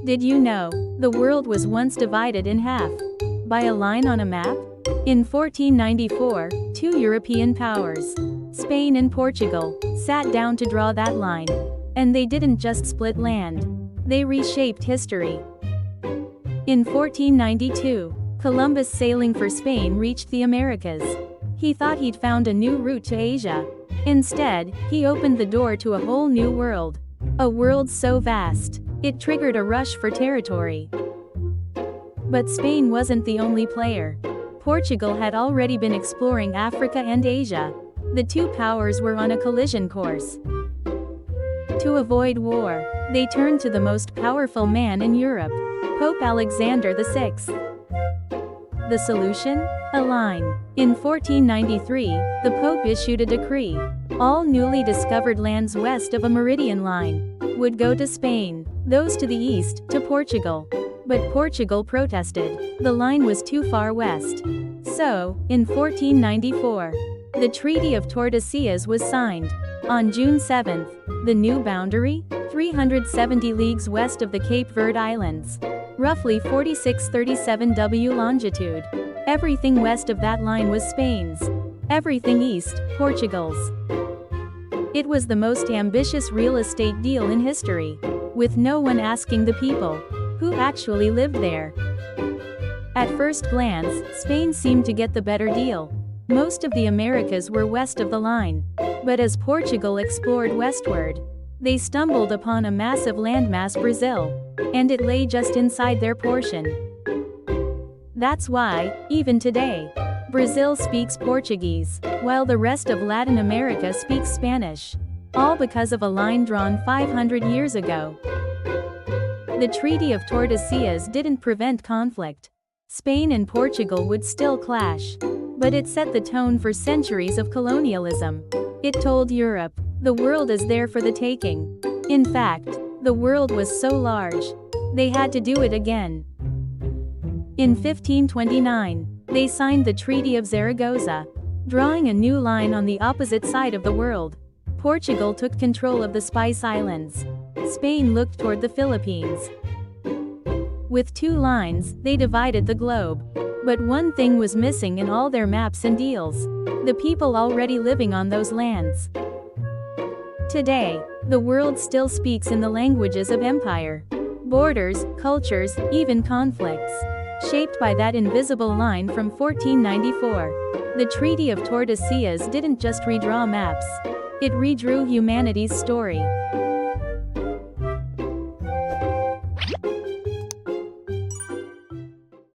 Did you know the world was once divided in half by a line on a map? In 1494, two European powers, Spain and Portugal, sat down to draw that line. And they didn't just split land. They reshaped history. In 1492, Columbus, sailing for Spain, reached the Americas. He thought he'd found a new route to Asia. Instead, he opened the door to a whole new world. A world so vast, it triggered a rush for territory. But Spain wasn't the only player. Portugal had already been exploring Africa and Asia. The two powers were on a collision course. To avoid war, they turned to the most powerful man in Europe, Pope Alexander VI. The solution? A line. In 1493, the Pope issued a decree. All newly discovered lands west of a meridian line would go to Spain, those to the east, to Portugal. But Portugal protested. The line was too far west. So, in 1494, the Treaty of Tordesillas was signed. On June 7, the new boundary, 370 leagues west of the Cape Verde Islands, roughly 4637 W longitude. Everything west of that line was Spain's. Everything east, Portugal's. It was the most ambitious real estate deal in history, with no one asking the people who actually lived there. At first glance, Spain seemed to get the better deal. Most of the Americas were west of the line. But as Portugal explored westward, they stumbled upon a massive landmass, Brazil, and it lay just inside their portion. That's why, even today, Brazil speaks Portuguese, while the rest of Latin America speaks Spanish. All because of a line drawn 500 years ago. The Treaty of Tordesillas didn't prevent conflict. Spain and Portugal would still clash. But it set the tone for centuries of colonialism. It told Europe, the world is there for the taking. In fact, the world was so large, they had to do it again. In 1529, they signed the Treaty of Zaragoza, drawing a new line on the opposite side of the world. Portugal took control of the Spice Islands. Spain looked toward the Philippines. With two lines, they divided the globe. But one thing was missing in all their maps and deals: the people already living on those lands. Today, the world still speaks in the languages of empire. Borders, cultures, even conflicts, shaped by that invisible line from 1494. The Treaty of Tordesillas didn't just redraw maps. It redrew humanity's story.